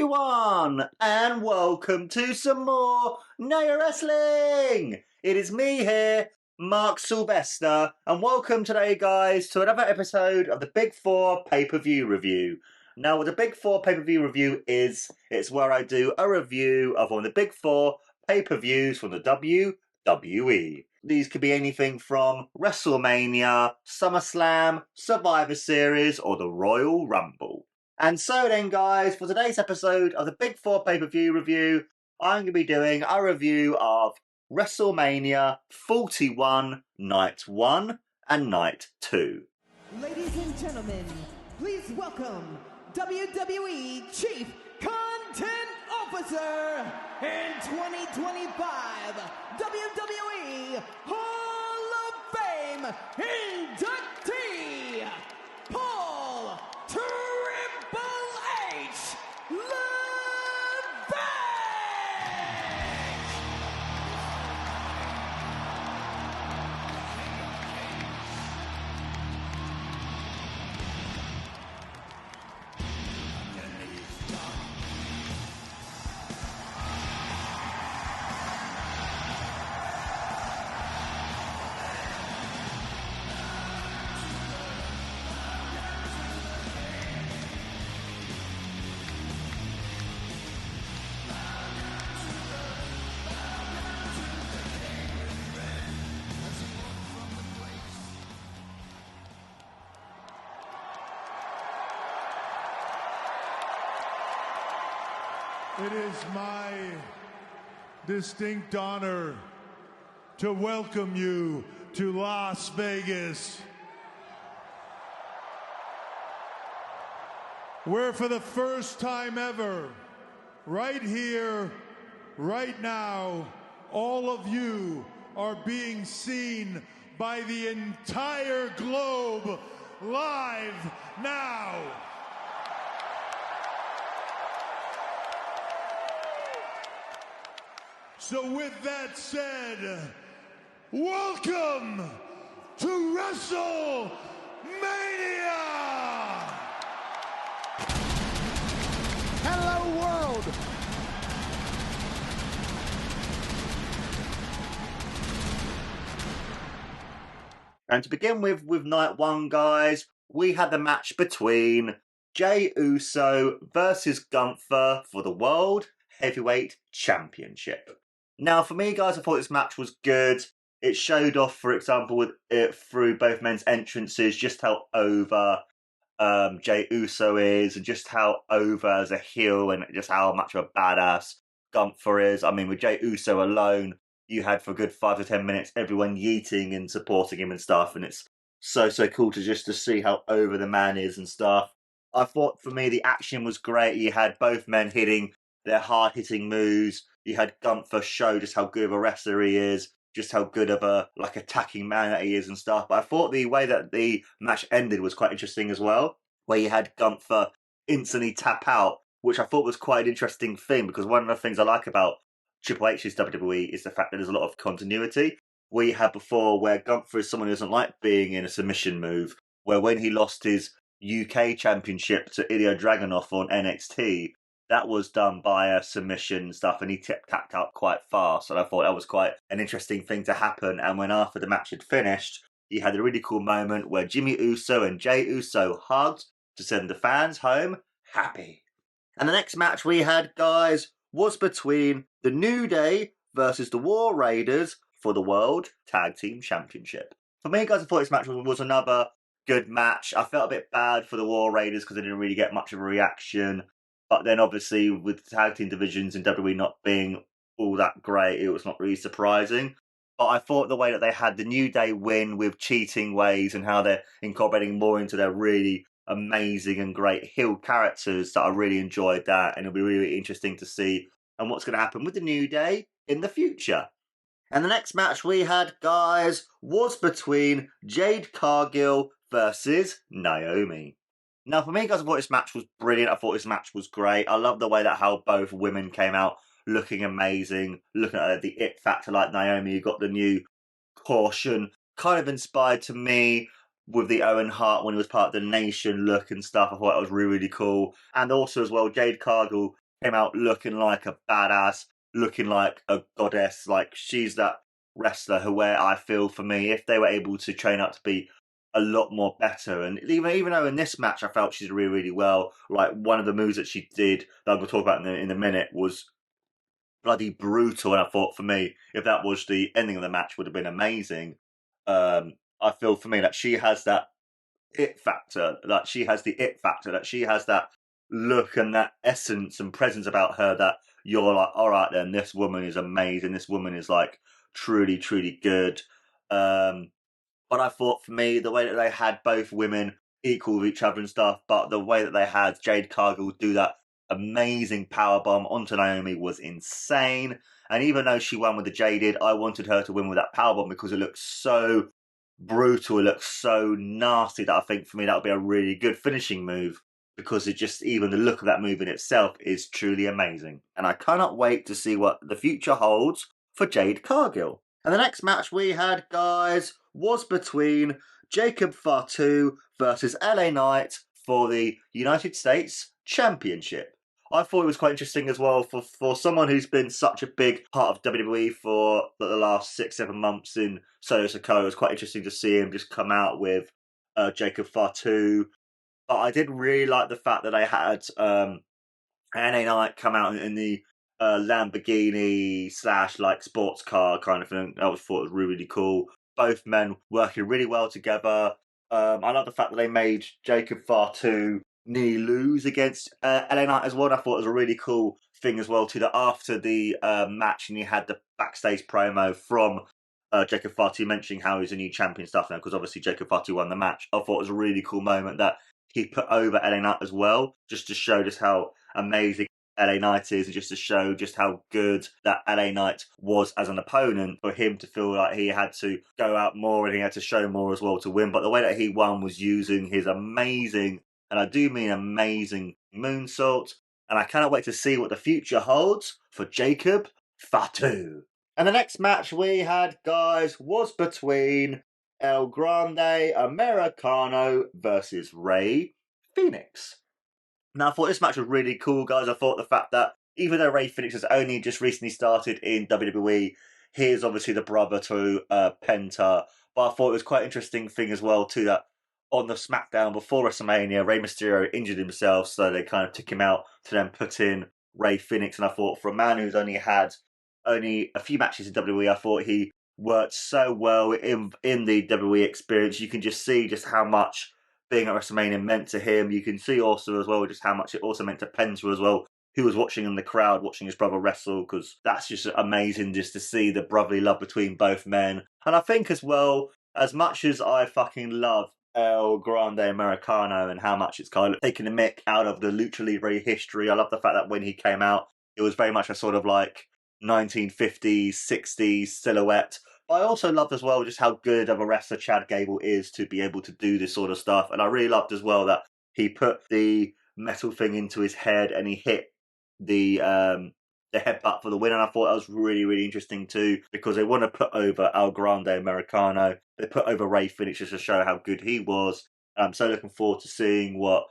everyone, and welcome to some more Naya Wrestling! It is me here, Mark Silvester, and welcome today, guys, to another episode of the Big 4 pay-per-view review. Now, what the Big 4 pay-per-view review is, it's where I do a review of one of the Big 4 pay-per-views from the WWE. These could be anything from WrestleMania, SummerSlam, Survivor Series, or the Royal Rumble. And so then, guys, for today's episode of the Big 4 pay-per-view review, I'm going to be doing a review of WrestleMania 41, Night 1 and Night 2. Ladies and gentlemen, please welcome WWE Chief Content Officer and 2025 WWE Hall of Fame inductee, Paul Triple H Levesque! It is my distinct honor to welcome you to Las Vegas, where for the first time ever, right here, right now, all of you are being seen by the entire globe live now. So with that said, welcome to WrestleMania! Hello, world! And to begin with Night 1, guys, we had the match between Jey Uso versus Gunther for the World Heavyweight Championship. Now, for me, guys, I thought this match was good. It showed off, for example, with it through both men's entrances, just how over Jey Uso is, and just how over as a heel, and just how much of a badass Gunther is. I mean, with Jey Uso alone, you had for a good 5 to 10 minutes everyone yeeting and supporting him and stuff, and it's so cool to see how over the man is and stuff. I thought, for me, the action was great. You had both men hitting their hard-hitting moves. You had Gunther show just how good of a wrestler he is, just how good of a attacking man that he is and stuff. But I thought the way that the match ended was quite interesting as well, where you had Gunther instantly tap out, which I thought was quite an interesting thing, because one of the things I like about Triple H's WWE is the fact that there's a lot of continuity. Where you had before, where Gunther is someone who doesn't like being in a submission move, where when he lost his UK Championship to Ilya Dragunov on NXT, that was done by a submission and stuff, and he tapped out quite fast. And I thought that was quite an interesting thing to happen. And when after the match had finished, you had a really cool moment where Jimmy Uso and Jey Uso hugged to send the fans home happy. And the next match we had, guys, was between the New Day versus the War Raiders for the World Tag Team Championship. For me, guys, I thought this match was another good match. I felt a bit bad for the War Raiders because they didn't really get much of a reaction. But then, obviously, with the tag team divisions in WWE not being all that great, it was not really surprising. But I thought the way that they had the New Day win with cheating ways and how they're incorporating more into their really amazing and great heel characters, that I really enjoyed that. And it'll be really interesting to see and what's going to happen with the New Day in the future. And the next match we had, guys, was between Jade Cargill versus Naomi. Now, for me, guys, I thought this match was brilliant. I thought this match was great. I love the way that how both women came out looking amazing, looking at the it factor like Naomi. You got the new caution, kind of inspired to me with the Owen Hart when he was part of the Nation look and stuff. I thought it was really, really cool. And also as well, Jade Cargill came out looking like a badass, looking like a goddess. Like, she's that wrestler who, where I feel, for me, if they were able to train up to be a lot more better, and even though in this match I felt she did really, really well, like one of the moves that she did that I'm going to talk about in a minute was bloody brutal, and I thought, for me, if that was the ending of the match, would have been amazing. I feel, for me, that she has that it factor, that she has the it factor, that she has that look and that essence and presence about her that you're like, all right then, this woman is amazing, this woman is like truly, truly good. But I thought, for me, the way that they had both women equal with each other and stuff, but the way that they had Jade Cargill do that amazing power bomb onto Naomi was insane. And even though she won with the Jaded, I wanted her to win with that power bomb because it looks so brutal, it looks so nasty, that I think, for me, that would be a really good finishing move, because it just, even the look of that move in itself is truly amazing. And I cannot wait to see what the future holds for Jade Cargill. And the next match we had, guys, was between Jacob Fatu versus LA Knight for the United States Championship. I thought it was quite interesting as well for someone who's been such a big part of WWE for the last 6-7 months in Solo Sikoa. It was quite interesting to see him just come out with Jacob Fatu. But I did really like the fact that they had LA Knight come out in the Lamborghini / like sports car kind of thing. I thought it was really, really cool. Both men working really well together. I love the fact that they made Jacob Fatu nearly lose against LA Knight as well. I thought it was a really cool thing as well too, that after the match, and you had the backstage promo from Jacob Fatu mentioning how he's a new champion stuff now, because obviously Jacob Fatu won the match. I thought it was a really cool moment that he put over LA Knight as well, just to show just how amazing LA Knight is, and just to show just how good that LA Knight was as an opponent, for him to feel like he had to go out more and he had to show more as well to win. But the way that he won was using his amazing, and I do mean amazing, moonsault. And I cannot wait to see what the future holds for Jacob Fatu. And the next match we had, guys, was between El Grande Americano versus Rey Fenix. Now, I thought this match was really cool, guys. I thought the fact that even though Rey Fenix has only just recently started in WWE, he is obviously the brother to Penta. But I thought it was quite an interesting thing as well, too, that on the SmackDown before WrestleMania, Rey Mysterio injured himself, so they kind of took him out to then put in Rey Fenix. And I thought, for a man who's only had a few matches in WWE, I thought he worked so well in the WWE experience. You can just see just how much being at WrestleMania meant to him. You can see also as well just how much it also meant to Penta as well, who was watching in the crowd, watching his brother wrestle, because that's just amazing just to see the brotherly love between both men. And I think as well, as much as I fucking love El Grande Americano and how much it's kind of taken the mick out of the Lucha Libre history, I love the fact that when he came out, it was very much a sort of like 1950s, 60s silhouette. But I also loved as well just how good of a wrestler Chad Gable is to be able to do this sort of stuff. And I really loved as well that he put the metal thing into his head and he hit the headbutt for the win. And I thought that was really, really interesting too, because they want to put over El Grande Americano. They put over Rey Fenix just to show how good he was. I'm so looking forward to seeing what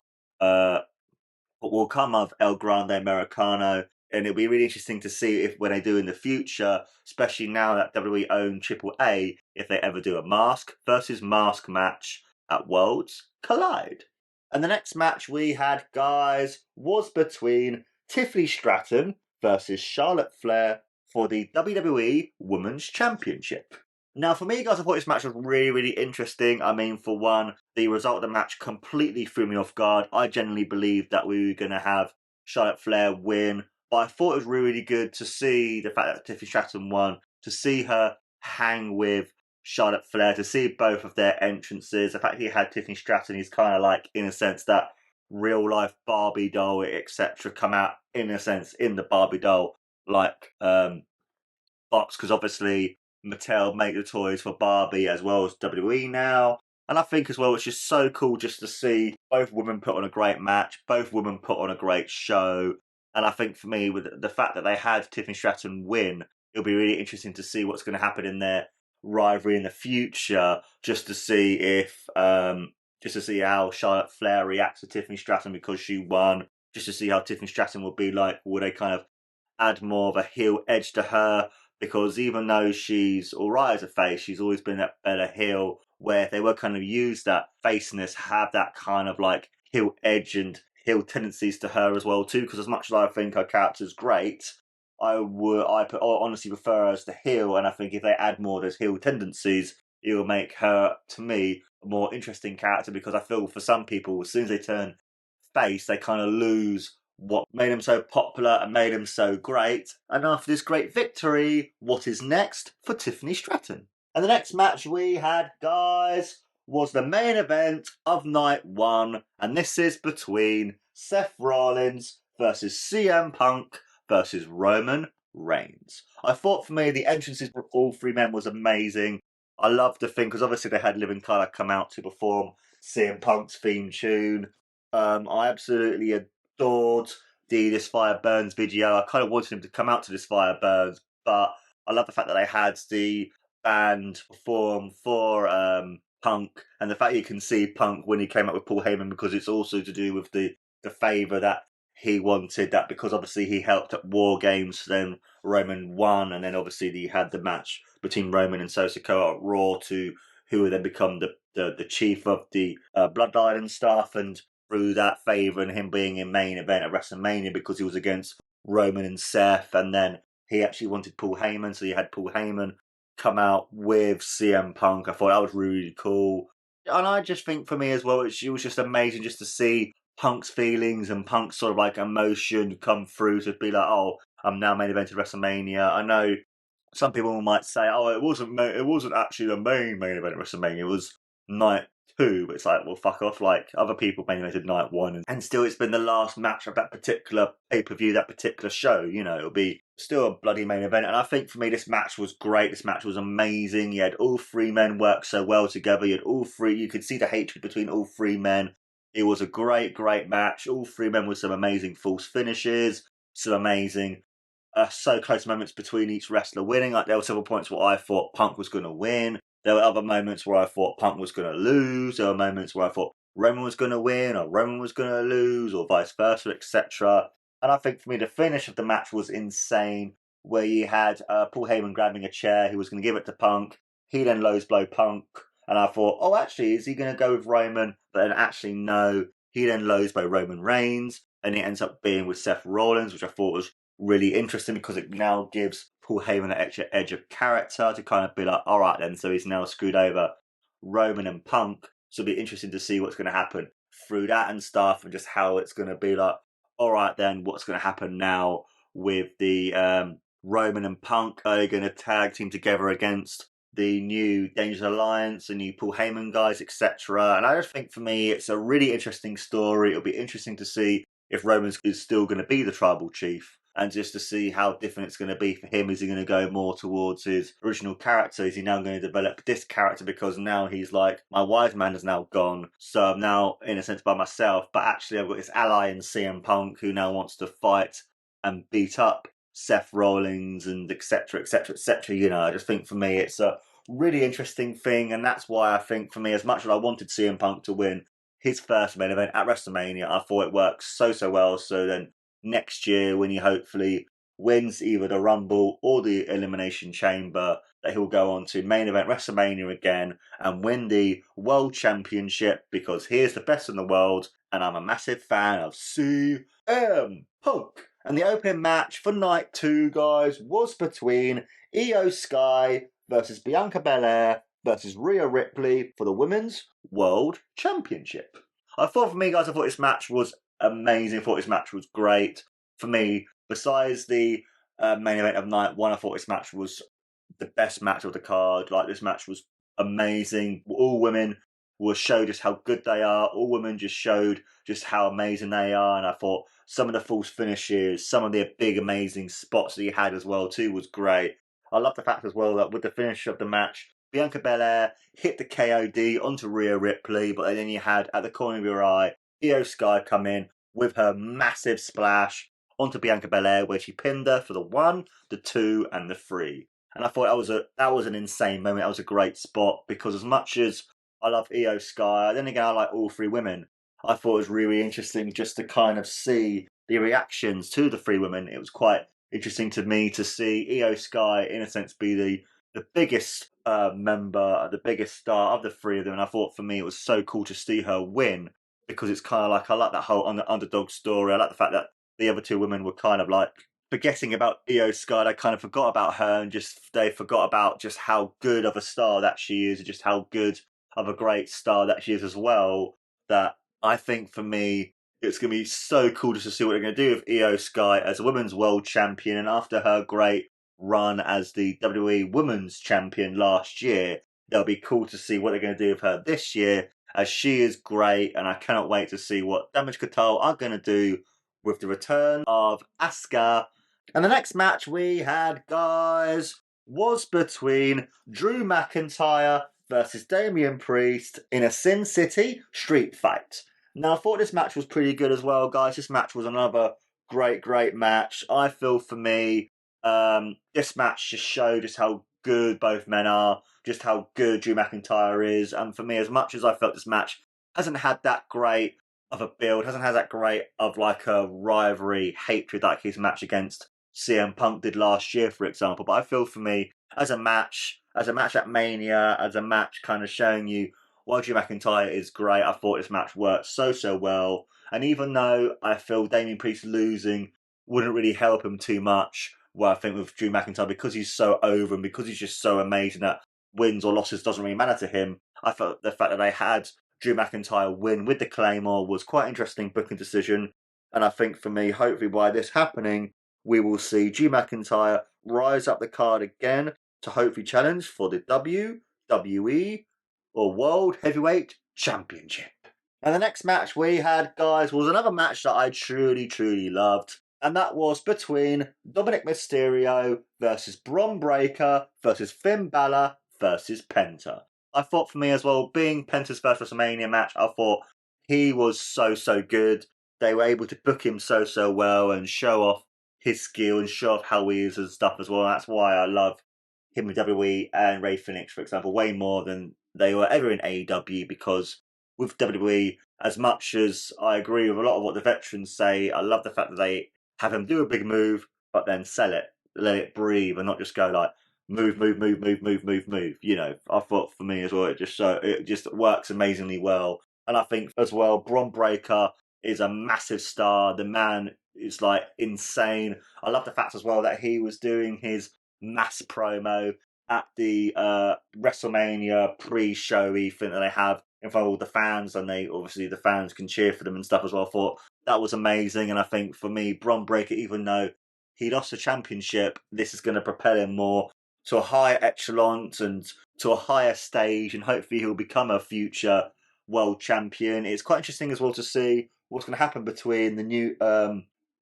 will come of El Grande Americano. And it'll be really interesting to see if, when they do in the future, especially now that WWE own AAA, if they ever do a mask versus mask match at Worlds Collide. And the next match we had, guys, was between Tiffany Stratton versus Charlotte Flair for the WWE Women's Championship. Now, for me, guys, I thought this match was really, really interesting. I mean, for one, the result of the match completely threw me off guard. I genuinely believed that we were going to have Charlotte Flair win. But I thought it was really, really good to see the fact that Tiffany Stratton won, to see her hang with Charlotte Flair, to see both of their entrances. The fact that he had Tiffany Stratton, he's kind of like, in a sense, that real-life Barbie doll, etc., come out, in a sense, in the Barbie doll, like, box, because obviously Mattel make the toys for Barbie as well as WWE now. And I think as well, it's just so cool just to see both women put on a great match, both women put on a great show. And I think for me, with the fact that they had Tiffany Stratton win, it'll be really interesting to see what's going to happen in their rivalry in the future, just to see if, just to see how Charlotte Flair reacts to Tiffany Stratton because she won. just to see how Tiffany Stratton would be like. Would they kind of add more of a heel edge to her? Because even though she's alright as a face, she's always been that better heel, where if they were kind of use that faceness, have that kind of like heel edge and heel tendencies to her as well too. Because as much as I think her character's great, I honestly prefer her as the heel, and I think if they add more of those heel tendencies, it will make her, to me, a more interesting character. Because I feel for some people, as soon as they turn face, they kind of lose what made him so popular and made him so great. And after this great victory, what is next for Tiffany Stratton? And the next match we had, guys, was the main event of night one. And this is between Seth Rollins versus CM Punk versus Roman Reigns. I thought for me, the entrances for all three men was amazing. I loved the thing, because obviously they had Living Colour come out to perform CM Punk's theme tune. I absolutely adored the This Fire Burns video. I kind of wanted him to come out to This Fire Burns, but I love the fact that they had the band perform for Punk, and the fact you can see Punk when he came up with Paul Heyman, because it's also to do with the favour that he wanted, that because obviously he helped at War Games, then Roman won, and then obviously he had the match between Roman and Sosako at Raw, to who would then become the chief of the Bloodline and stuff, and through that favour and him being in main event at WrestleMania because he was against Roman and Seth, and then he actually wanted Paul Heyman, so he had Paul Heyman come out with CM Punk. I thought that was really cool. And I just think for me as well, it was just amazing just to see Punk's feelings and Punk's sort of like emotion come through, to be like, oh, I'm now main evented WrestleMania. I know some people might say, oh, it wasn't actually the main event of WrestleMania, it was night two, but it's like, well, fuck off. Like, other people main evented night one, and still it's been the last match of that particular pay-per-view, that particular show, you know, it'll be still a bloody main event. And I think for me, this match was great. This match was amazing. You had all three men work so well together. You could see the hatred between all three men. It was a great match. All three men with some amazing false finishes, some amazing so close moments between each wrestler winning. Like, there were several points where I thought Punk was going to win. There were other moments where I thought Punk was going to lose. There were moments where I thought Roman was going to win, or Roman was going to lose, or vice versa, etc. And I think for me, the finish of the match was insane, where you had Paul Heyman grabbing a chair. He was going to give it to Punk. He then lows blow Punk. And I thought, oh, actually, is he going to go with Roman? But then actually, no. He then lows by Roman Reigns. And it ends up being with Seth Rollins, which I thought was really interesting, because it now gives Paul Heyman an extra edge of character to kind of be like, all right then, so he's now screwed over Roman and Punk. So it'll be interesting to see what's going to happen through that and stuff, and just how it's going to be like, all right then, what's going to happen now with the Roman and Punk? Are they going to tag team together against the new Dangerous Alliance, the new Paul Heyman guys, etc.? And I just think for me, it's a really interesting story. It'll be interesting to see if Roman is still going to be the tribal chief, and just to see how different it's going to be for him. Is he going to go more towards his original character? Is he now going to develop this character because now he's like, my wise man is now gone, so I'm now in a sense by myself, but actually I've got this ally in CM Punk who now wants to fight and beat up Seth Rollins and etc, you know? I just think for me it's a really interesting thing, and that's why I think for me, as much as I wanted CM Punk to win his first main event at WrestleMania, I thought it worked so well. So then next year, when he hopefully wins either the Rumble or the Elimination Chamber, that he'll go on to main event WrestleMania again and win the World Championship, because he is the best in the world, and I'm a massive fan of CM Punk. And the opening match for night two, guys, was between Io Sky versus Bianca Belair versus Rhea Ripley for the Women's World Championship. I thought for me, guys, I thought this match was amazing. I thought this match was great. For me, besides the main event of night one, I thought this match was the best match of the card. Like, this match was amazing. All women were showed just how good they are. All women just showed just how amazing they are. And I thought some of the false finishes, some of the big amazing spots that he had as well too was great. I love the fact as well that with the finish of the match, Bianca Belair hit the KOD onto Rhea Ripley, but then you had, at the corner of your eye, Io Sky come in with her massive splash onto Bianca Belair, where she pinned her for the 1, the 2, and the 3. And I thought that was an insane moment. That was a great spot, because as much as I love Io Sky, then again I like all three women. I thought it was really interesting just to kind of see the reactions to the three women. It was quite interesting to me to see Io Sky, in a sense, be the biggest member, the biggest star of the three of them. And I thought for me it was so cool to see her win, because it's kind of like, I like that whole underdog story. I like the fact that the other two women were kind of like forgetting about Io Sky. They kind of forgot about her, and they forgot about just how good of a star that she is, and just how good of a great star that she is as well. That I think for me, it's going to be so cool just to see what they're going to do with Io Sky as a women's world champion. And after her great run as the WWE Women's Champion last year, it'll be cool to see what they're going to do with her this year, as she is great. And I cannot wait to see what Damage Control are going to do with the return of Asuka. And the next match we had, guys, was between Drew McIntyre versus Damian Priest in a Sin City street fight. Now, I thought this match was pretty good as well, guys. This match was another great match. I feel for me, this match just showed just how good both men are, just how good Drew McIntyre is. And for me, as much as I felt this match hasn't had that great of a build, hasn't had that great of like a rivalry, hatred like his match against CM Punk did last year, for example. But I feel for me, as a match at Mania, as a match kind of showing you why Drew McIntyre is great, I thought this match worked so well. And even though I feel Damian Priest losing wouldn't really help him too much, well, I think with Drew McIntyre, because he's so over and because he's just so amazing that wins or losses doesn't really matter to him, I felt the fact that they had Drew McIntyre win with the Claymore was quite an interesting booking decision. And I think for me, hopefully by this happening, we will see Drew McIntyre rise up the card again to hopefully challenge for the WWE or World Heavyweight Championship. And the next match we had, guys, was another match that I truly loved. And that was between Dominic Mysterio versus Bron Breakker versus Finn Balor versus Penta. I thought for me as well, being Penta's first WrestleMania match, I thought he was so good. They were able to book him so well and show off his skill and show off how he is and stuff as well. And that's why I love him with WWE and Ray Phoenix, for example, way more than they were ever in AEW, because with WWE, as much as I agree with a lot of what the veterans say, I love the fact that they have him do a big move, but then sell it, let it breathe, and not just go like move. You know, I thought for me as well, it just works amazingly well. And I think as well, Bron Breakker is a massive star. The man is like insane. I love the fact as well that he was doing his mass promo at the WrestleMania pre-show event that they have in front of all the fans, and the fans can cheer for them and stuff as well. I thought that was amazing. And I think for me, Bron Breakker, even though he lost the championship, this is going to propel him more to a higher echelon and to a higher stage, and hopefully he'll become a future world champion. It's quite interesting as well to see what's going to happen between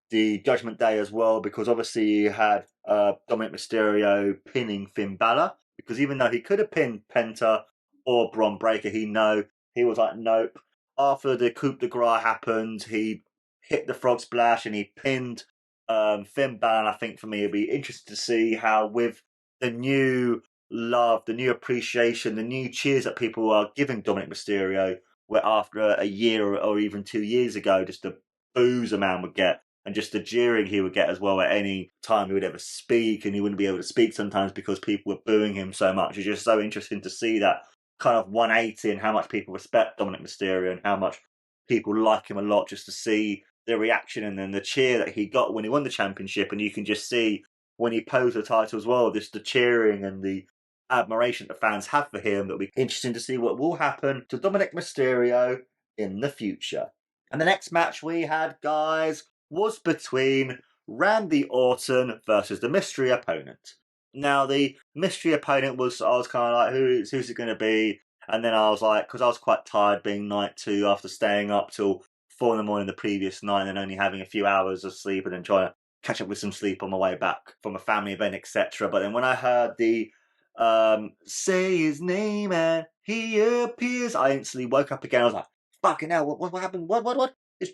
the Judgment Day as well, because obviously you had Dominic Mysterio pinning Finn Balor, because even though he could have pinned Penta or Bron Breakker, he was like, nope. After the coup de grace happened, he hit the frog splash and he pinned Finn Balor. And I think for me, it'd be interesting to see how, with the new love, the new appreciation, the new cheers that people are giving Dominic Mysterio, where after a year or even 2 years ago, just the boos a man would get, and just the jeering he would get as well at any time he would ever speak, and he wouldn't be able to speak sometimes because people were booing him so much. It's just so interesting to see that kind of 180 and how much people respect Dominic Mysterio and how much people like him a lot, just to see the reaction and then the cheer that he got when he won the championship. And you can just see when he posed the title as well, just the cheering and the admiration that fans have for him. It'll be interesting to see what will happen to Dominic Mysterio in the future. And the next match we had, guys, was between Randy Orton versus the mystery opponent. Now, the mystery opponent I was kind of like, who's it going to be? And then I was like, because I was quite tired being night 2 after staying up till 4 in the morning the previous night and only having a few hours of sleep, and then trying to catch up with some sleep on my way back from a family event, etc. But then when I heard the say his name and he appears, I instantly woke up again. I was like, fucking hell, what happened? What? It's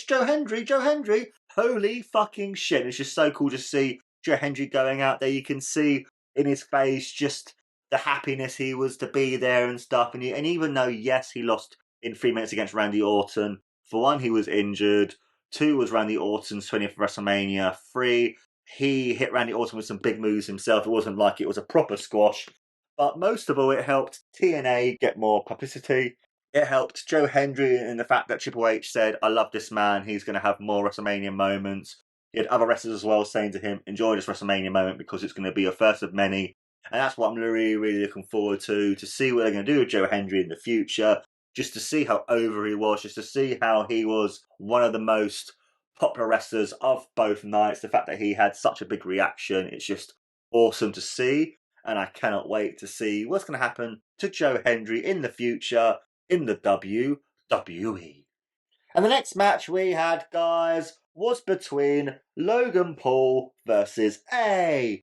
Joe Hendry. Holy fucking shit. And it's just so cool to see Joe Hendry going out there. You can see in his face just the happiness he was to be there and stuff. And even though, yes, he lost in 3 minutes against Randy Orton. For one, he was injured. 2 was Randy Orton's 20th WrestleMania. 3, he hit Randy Orton with some big moves himself. It wasn't like it was a proper squash. But most of all, it helped TNA get more publicity. It helped Joe Hendry in the fact that Triple H said, I love this man. He's going to have more WrestleMania moments. He had other wrestlers as well saying to him, enjoy this WrestleMania moment because it's going to be your first of many. And that's what I'm really, really looking forward to see what they're going to do with Joe Hendry in the future. Just to see how over he was, just to see how he was one of the most popular wrestlers of both nights. The fact that he had such a big reaction, it's just awesome to see. And I cannot wait to see what's going to happen to Joe Hendry in the future in the WWE. And the next match we had, guys, was between Logan Paul versus AJ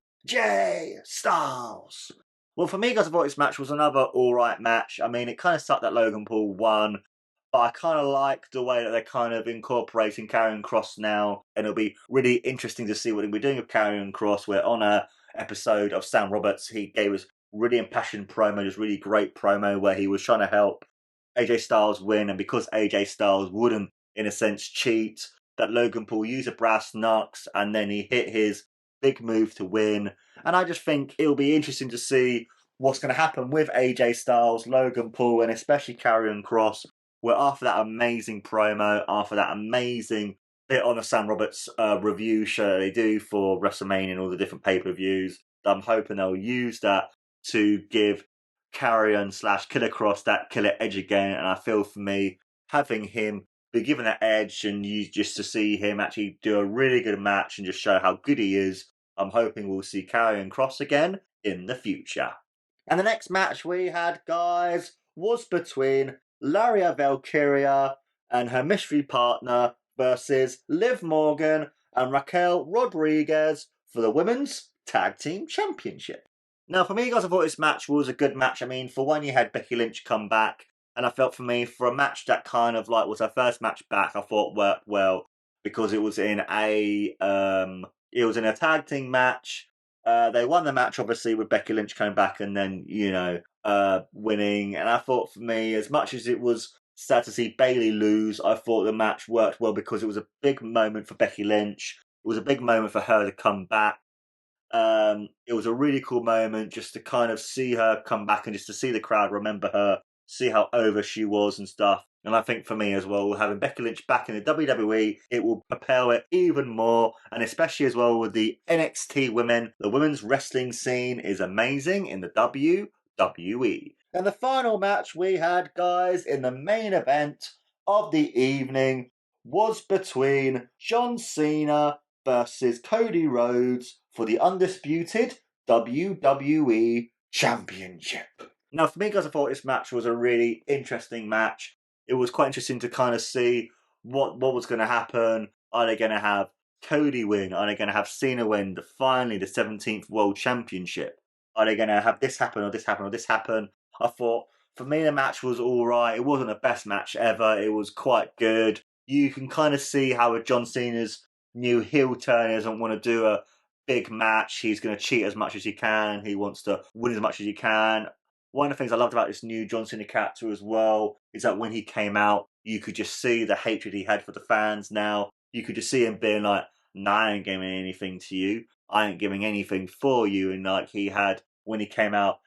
Styles. Well, for me, guys, I thought this match was another alright match. I mean, it kind of sucked that Logan Paul won, but I kind of like the way that they're kind of incorporating Karrion Kross now, and it'll be really interesting to see what they'll be doing with Karrion Kross. We're on a episode of Sam Roberts. He gave us really impassioned promo, just really great promo where he was trying to help AJ Styles win, and because AJ Styles wouldn't, in a sense, cheat, that Logan Paul used a brass knucks and then he hit his big move to win. And I just think it'll be interesting to see what's going to happen with AJ Styles, Logan Paul, and especially Karrion Kross, where after that amazing promo, after that amazing bit on the Sam Roberts review show they do for WrestleMania and all the different pay-per-views, I'm hoping they'll use that to give Karrion / Killer Kross that killer edge again. And I feel for me, having him be given that edge and you just to see him actually do a really good match and just show how good he is, I'm hoping we'll see Karrion Kross again in the future. And the next match we had, guys, was between Laria Valkyria and her mystery partner versus Liv Morgan and Raquel Rodriguez for the Women's Tag Team Championship. Now, for me, guys, I thought this match was a good match. I mean, for one, you had Becky Lynch come back, and I felt for me, for a match that kind of like was her first match back, I thought worked well because it was in a tag team match. They won the match, obviously, with Becky Lynch coming back and then, winning. And I thought for me, as much as it was sad to see Bayley lose, I thought the match worked well because it was a big moment for Becky Lynch. It was a big moment for her to come back. It was a really cool moment just to kind of see her come back and just to see the crowd remember her, see how over she was and stuff. And I think for me as well, having Becky Lynch back in the WWE, it will propel it even more. And especially as well with the NXT women, the women's wrestling scene is amazing in the WWE. And the final match we had, guys, in the main event of the evening was between John Cena versus Cody Rhodes for the undisputed WWE Championship. Now, for me, guys, I thought this match was a really interesting match. It was quite interesting to kind of see what was going to happen. Are they going to have Cody win? Are they going to have Cena win finally the 17th World Championship? Are they going to have this happen or this happen or this happen? I thought, for me, the match was all right. It wasn't the best match ever. It was quite good. You can kind of see how with John Cena's new heel turn, he doesn't want to do a big match. He's going to cheat as much as he can. He wants to win as much as he can. One of the things I loved about this new John Cena character as well is that when he came out, you could just see the hatred he had for the fans now. You could just see him being like, nah, I ain't giving anything to you. I ain't giving anything for you. And like he had, when he came out,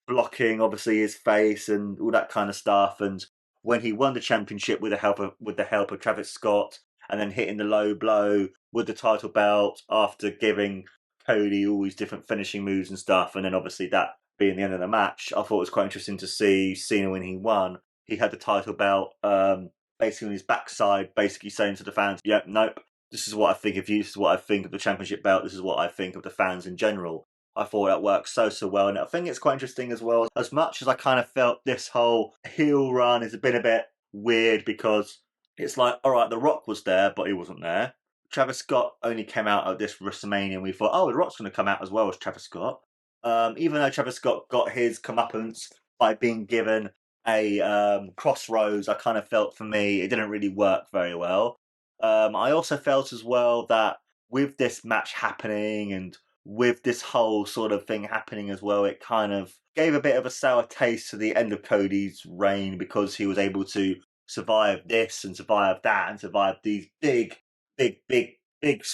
blocking obviously his face and all that kind of stuff. And when he won the championship with the help of Travis Scott, and then hitting the low blow with the title belt after giving Cody all these different finishing moves and stuff, and then obviously that being the end of the match, I thought it was quite interesting to see Cena when he won. He had the title belt basically on his backside, basically saying to the fans, yep, nope, this is what I think of you, this is what I think of the championship belt, this is what I think of the fans in general. I thought that worked so well, and I think it's quite interesting as well. As much as I kind of felt this whole heel run has been a bit weird because it's like, all right, The Rock was there, but he wasn't there. Travis Scott only came out at this WrestleMania, and we thought, oh, The Rock's going to come out as well as Travis Scott. Even though Travis Scott got his comeuppance by being given a crossroads, I kind of felt for me it didn't really work very well. I also felt as well that with this match happening and with this whole sort of thing happening as well, it kind of gave a bit of a sour taste to the end of Cody's reign, because he was able to survive this and survive that and survive these big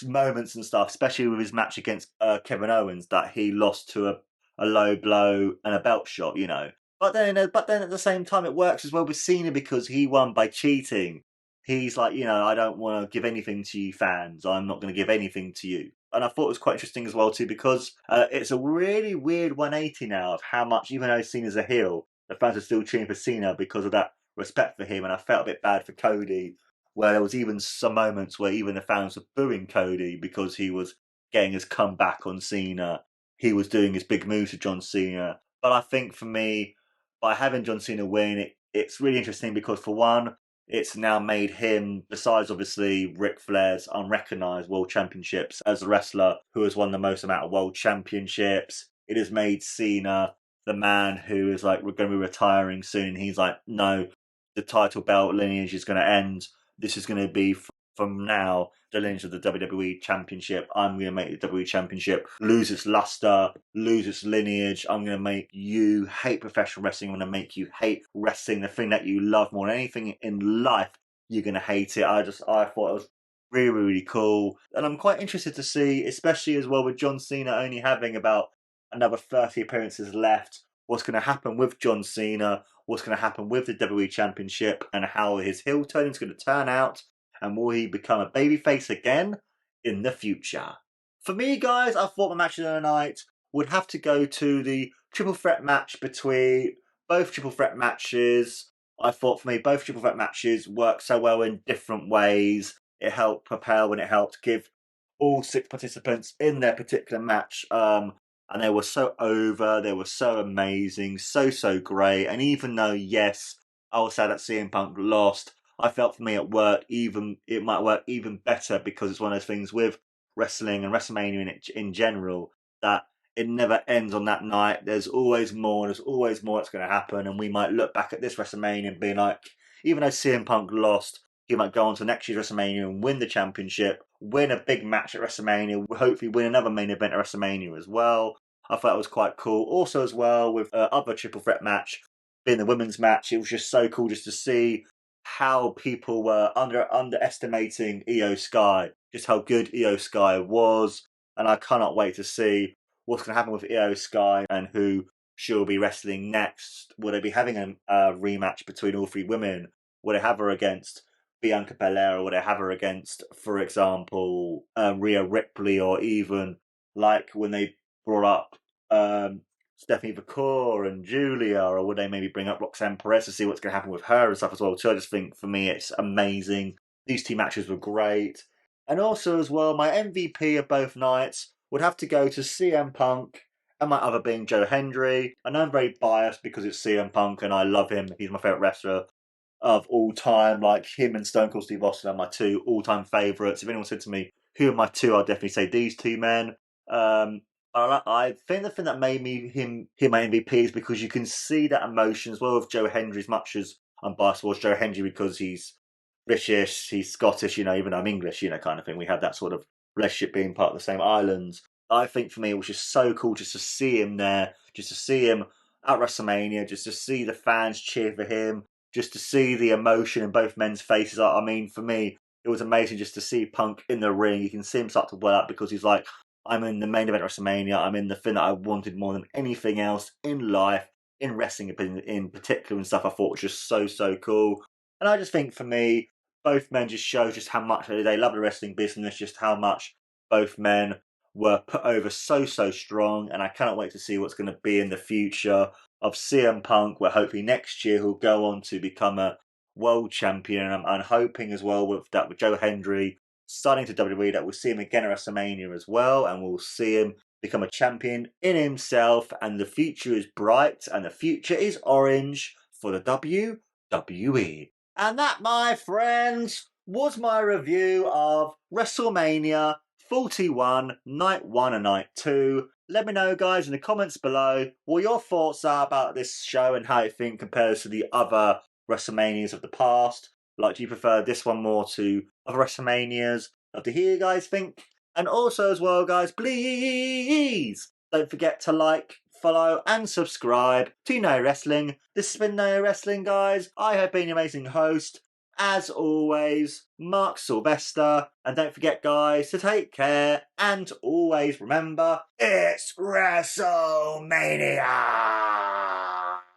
moments and stuff, especially with his match against Kevin Owens that he lost to a low blow and a belt shot, you know. But then at the same time, it works as well with Cena because he won by cheating. He's like, you know, I don't want to give anything to you fans. I'm not going to give anything to you. And I thought it was quite interesting as well too, because it's a really weird 180 now of how much, even though Cena's a heel, the fans are still cheering for Cena because of that respect for him. And I felt a bit bad for Cody, where there was even some moments where even the fans were booing Cody because he was getting his comeback on Cena. He was doing his big moves to John Cena. But I think for me, by having John Cena win, it's really interesting because, for one, it's now made him, besides obviously Ric Flair's unrecognised world championships, as a wrestler who has won the most amount of world championships. It has made Cena the man who is like, we're going to be retiring soon. He's like, no, the title belt lineage is going to end. This is going to be from now the lineage of the WWE Championship. I'm going to make the WWE Championship lose its luster, lose its lineage. I'm going to make you hate professional wrestling. I'm going to make you hate wrestling, the thing that you love more than anything in life. You're going to hate it. I thought it was really, really cool. And I'm quite interested to see, especially as well with John Cena only having about another 30 appearances left, what's going to happen with John Cena, what's going to happen with the WWE Championship, and how his heel turning is going to turn out, and will he become a babyface again in the future? For me, guys, I thought my match of the night would have to go to the triple threat match between both triple threat matches. I thought for me, both triple threat matches worked so well in different ways. It helped propel and it helped give all 6 participants in their particular match and they were so over, they were so amazing, so great. And even though, yes, I will say that CM Punk lost, I felt for me it might work even better, because it's one of those things with wrestling and WrestleMania in general, that it never ends on that night. There's always more that's going to happen. And we might look back at this WrestleMania and be like, even though CM Punk lost, he might go on to next year's WrestleMania and win the championship, win a big match at WrestleMania, hopefully win another main event at WrestleMania as well. I thought it was quite cool. Also as well, with other triple threat match, being the women's match, it was just so cool just to see how people were underestimating Io Sky, just how good Io Sky was. And I cannot wait to see what's going to happen with Io Sky and who she'll be wrestling next. Will they be having a rematch between all 3 women? Will they have her against Bianca Belair, or would they have her against, for example, Rhea Ripley, or even like when they brought up Stephanie McCaw and Julia, or would they maybe bring up Roxanne Perez to see what's going to happen with her and stuff as well? So I just think, for me, it's amazing. These 2 matches were great. And also as well, my MVP of both nights would have to go to CM Punk, and my other being Joe Hendry. I know I'm very biased because it's CM Punk and I love him. He's my favourite wrestler of all time. Like, him and Stone Cold Steve Austin are my 2 all-time favourites. If anyone said to me, who are my 2, I'd definitely say these 2 men. I think the thing that made me him my MVP is because you can see that emotion as well with Joe Hendry, as much as I'm biased towards Joe Hendry because he's British, he's Scottish, you know, even though I'm English, you know, kind of thing. We have that sort of relationship being part of the same islands. I think for me it was just so cool just to see him there, just to see him at WrestleMania, just to see the fans cheer for him, just to see the emotion in both men's faces. I mean, for me, it was amazing just to see Punk in the ring. You can see him start to well up because he's like, I'm in the main event of WrestleMania. I'm in the thing that I wanted more than anything else in life, in wrestling in particular and stuff. I thought was just so cool. And I just think for me, both men just show just how much they love the wrestling business, just how much both men were put over so strong. And I cannot wait to see what's going to be in the future of CM Punk, where hopefully next year he'll go on to become a world champion. And I'm hoping as well with Joe Hendry starting to WWE that we'll see him again at WrestleMania as well, and we'll see him become a champion in himself. And the future is bright, and the future is orange for the WWE. And that, my friends, was my review of WrestleMania 41, Night 1 and Night 2. Let me know, guys, in the comments below what your thoughts are about this show and how you think compares to the other WrestleManias of the past. Like, do you prefer this one more to other WrestleManias? Love to hear you guys think. And also as well, guys, please don't forget to like, follow and subscribe to No Wrestling. This has been No Wrestling, guys. I have been your amazing host, as always, Mark Silvester. And don't forget, guys, to take care and always remember, it's WrestleMania!